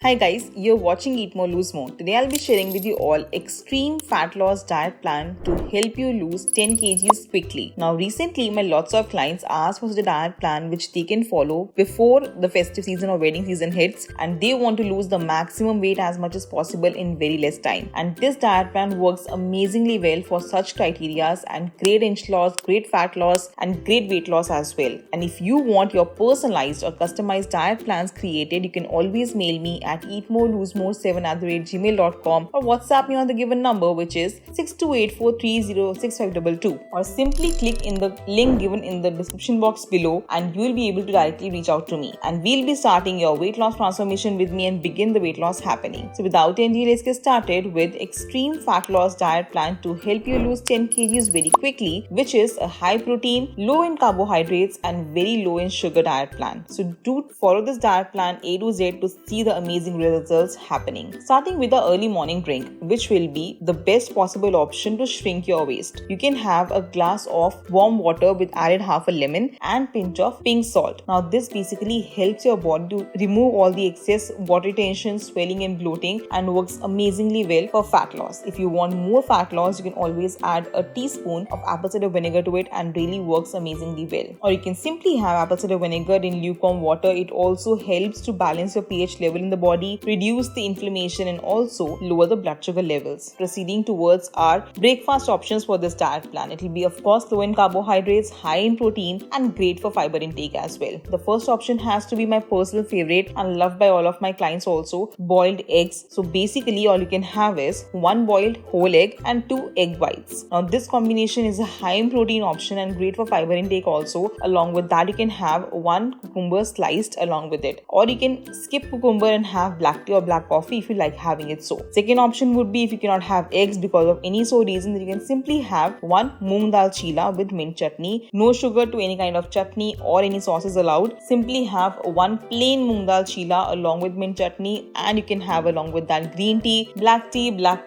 Hi guys, you're watching Eat More Lose More. Today I'll be sharing with you all extreme fat loss diet plan to help you lose 10 kgs quickly. Now recently my lots of clients asked for such a diet plan which they can follow before the festive season or wedding season hits, and they want to lose the maximum weight as much as possible in very less time. And this diet plan works amazingly well for such criterias and great inch loss, great fat loss and great weight loss as well. And if you want your personalized or customized diet plans created, you can always mail me at eatmoreloosemore7@gmail.com or WhatsApp me on the given number, which is 6284306522, or simply click in the link given in the description box below and you will be able to directly reach out to me, and we'll be starting your weight loss transformation with me and begin the weight loss happening. So without any delay, let's get started with extreme fat loss diet plan to help you lose 10 kgs very quickly, which is a high protein, low in carbohydrates and very low in sugar diet plan. So do follow this diet plan A to Z to see the amazing results happening. Starting with the early morning drink, which will be the best possible option to shrink your waist. You can have a glass of warm water with added half a lemon and pinch of pink salt. Now this basically helps your body to remove all the excess water retention, swelling and bloating, and works amazingly well for fat loss. If you want more fat loss, you can always add a teaspoon of apple cider vinegar to it and really works amazingly well. Or you can simply have apple cider vinegar in lukewarm water. It also helps to balance your pH level in the body, reduce the inflammation and also lower the blood sugar levels. Proceeding towards our breakfast options for this diet plan. It will be of course low in carbohydrates, high in protein and great for fiber intake as well. The first option has to be my personal favorite and loved by all of my clients also, boiled eggs. So basically all you can have is one boiled whole egg and 2 egg whites. Now this combination is a high in protein option and great for fiber intake also. Along with that, you can have one cucumber sliced along with it, or you can skip cucumber and have black tea or black coffee if you like having it so. Second option would be, if you cannot have eggs because of any so reason, then you can simply have one moong dal chila with mint chutney. No sugar to any kind of chutney or any sauces allowed. Simply have one plain moong dal chila along with mint chutney, and you can have along with that green tea, black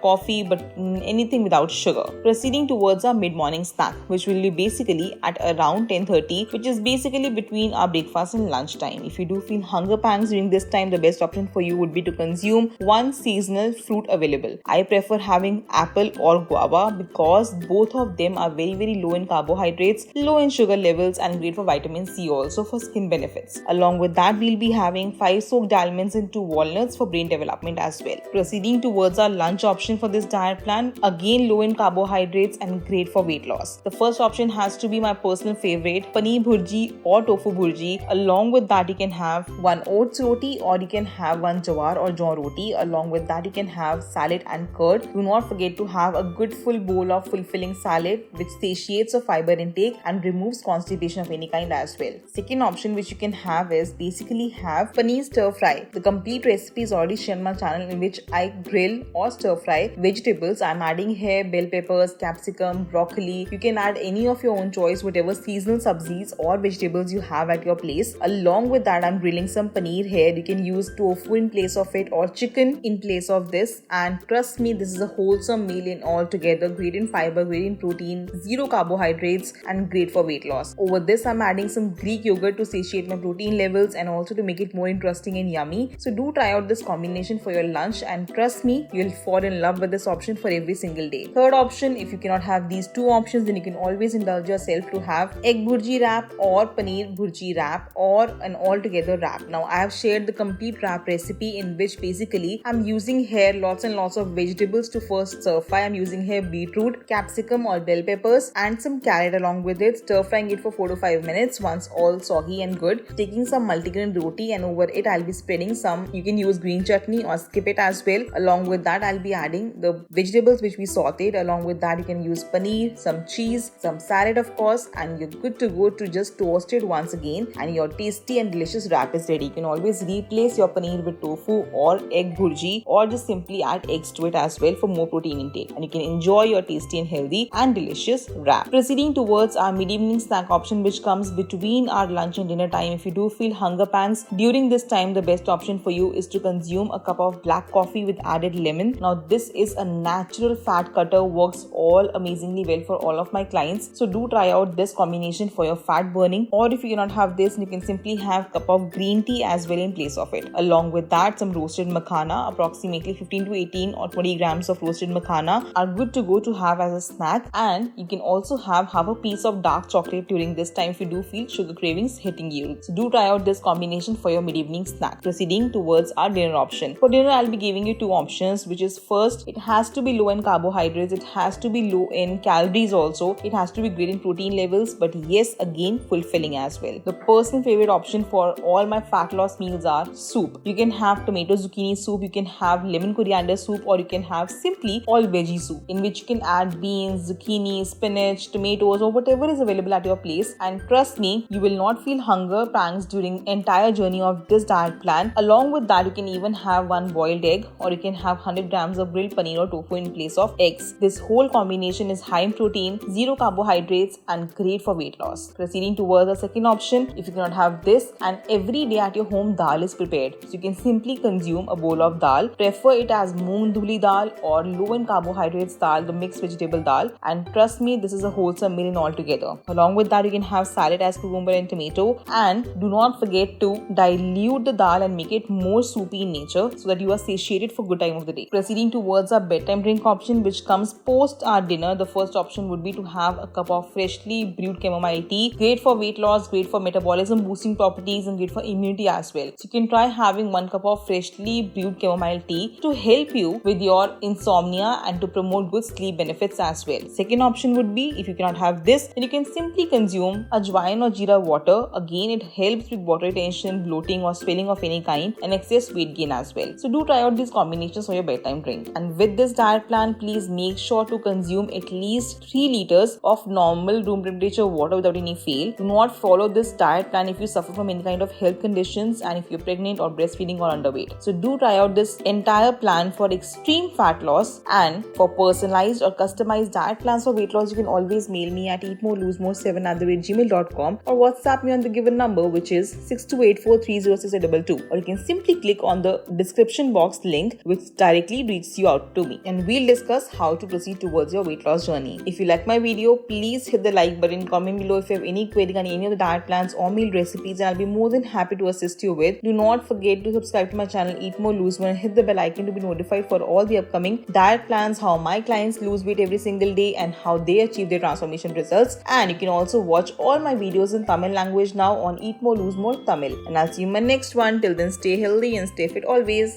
coffee, but anything without sugar. Proceeding towards our mid-morning snack, which will be basically at around 10:30, which is basically between our breakfast and lunch time. If you do feel hunger pangs during this time, the best option for you would be to consume one seasonal fruit available. I prefer having apple or guava because both of them are very low in carbohydrates, low in sugar levels and great for vitamin C also for skin benefits. Along with that, we'll be having 5 soaked almonds and 2 walnuts for brain development as well. Proceeding towards our lunch option for this diet plan, again low in carbohydrates and great for weight loss. The first option has to be my personal favorite, paneer bhurji or tofu bhurji. Along with that, you can have one oats roti or you can have one jawar or jaw roti. Along with that, you can have salad and curd. Do not forget to have a good full bowl of fulfilling salad which satiates your fiber intake and removes constipation of any kind as well. Second option which you can have is basically have paneer stir fry. The complete recipe is already shared on my channel, in which I grill or stir fry vegetables. I'm adding here bell peppers, capsicum, broccoli. You can add any of your own choice, whatever seasonal sabzis or vegetables you have at your place. Along with that, I'm grilling some paneer here. You can use tofu in place of it or chicken in place of this, and trust me, this is a wholesome meal in all together, great in fiber, great in protein, zero carbohydrates and great for weight loss. Over this, I'm adding some Greek yogurt to satiate my protein levels and also to make it more interesting and yummy. So do try out this combination for your lunch, and trust me, you'll fall in love with this option for every single day. Third option, if you cannot have these two options, then you can always indulge yourself to have egg bhurji wrap or paneer bhurji wrap or an all-together wrap. Now I have shared the complete wrap recipe, in which basically I'm using here lots and lots of vegetables to first stir fry. I'm using here beetroot, capsicum or bell peppers and some carrot along with it, stir frying it for 4 to 5 minutes once all soggy and good. Taking some multigrain roti, and over it I'll be spreading some, you can use green chutney or skip it as well. Along with that, I'll be adding the vegetables which we sauteed. Along with that, you can use paneer, some cheese, some salad of course, and you're good to go to just toast it once again, and your tasty and delicious wrap is ready. You can always replace your paneer with tofu or egg bhurji, or just simply add eggs to it as well for more protein intake, and you can enjoy your tasty and healthy and delicious wrap. Proceeding towards our mid-evening snack option, which comes between our lunch and dinner time. If you do feel hunger pangs during this time, the best option for you is to consume a cup of black coffee with added lemon. Now this is a natural fat cutter, works all amazingly well for all of my clients. So do try out this combination for your fat burning, or if you cannot have this, you can simply have a cup of green tea as well in place of it. Along with with that, some roasted makhana, approximately 15 to 18 or 20 grams of roasted makhana are good to go to have as a snack. And you can also have half a piece of dark chocolate during this time if you do feel sugar cravings hitting you. So do try out this combination for your mid-evening snack. Proceeding towards our dinner option. For dinner, I'll be giving you two options, which is first, it has to be low in carbohydrates, it has to be low in calories also, it has to be great in protein levels, but yes, again, fulfilling as well. The personal favorite option for all my fat loss meals are soup. You can have tomato zucchini soup, you can have lemon coriander soup, or you can have simply all veggie soup, in which you can add beans, zucchini, spinach, tomatoes, or whatever is available at your place. And trust me, you will not feel hunger pangs during entire journey of this diet plan. Along with that, you can even have one boiled egg, or you can have 100 grams of grilled paneer or tofu in place of eggs. This whole combination is high in protein, zero carbohydrates, and great for weight loss. Proceeding towards the second option, if you cannot have this and every day at your home dal is prepared, so you can simply consume a bowl of dal. Prefer it as moong duli dal or low in carbohydrates dal, the mixed vegetable dal, and trust me, this is a wholesome meal in altogether. Along with that, you can have salad as cucumber and tomato, and do not forget to dilute the dal and make it more soupy in nature so that you are satiated for good time of the day. Proceeding towards our bedtime drink option, which comes post our dinner, the first option would be to have a cup of freshly brewed chamomile tea. Great for weight loss, great for metabolism boosting properties, and great for immunity as well. So you can try having 1 cup of freshly brewed chamomile tea to help you with your insomnia and to promote good sleep benefits as well. Second option would be, if you cannot have this, then you can simply consume ajwain or jeera water. Again, it helps with water retention, bloating or swelling of any kind, and excess weight gain as well. So do try out these combinations for your bedtime drink. And with this diet plan, please make sure to consume at least 3 liters of normal room temperature water without any fail. Do not follow this diet plan if you suffer from any kind of health conditions and if you're pregnant or breastfeeding or underweight. So do try out this entire plan for extreme fat loss. And for personalized or customized diet plans for weight loss, you can always mail me at eatmorelosemore7@gmail.com or WhatsApp me on the given number, which is 6284306622, or you can simply click on the description box link, which directly reaches you out to me, and we'll discuss how to proceed towards your weight loss journey. If you like my video, please hit the like button, comment below if you have any query on any of the diet plans or meal recipes, and I'll be more than happy to assist you with. Do not forget to subscribe to my channel Eat More Lose More and hit the bell icon to be notified for all the upcoming diet plans, how my clients lose weight every single day and how they achieve their transformation results. And you can also watch all my videos in Tamil language now on Eat More Lose More Tamil. And I'll see you in my next one. Till then, stay healthy and stay fit always.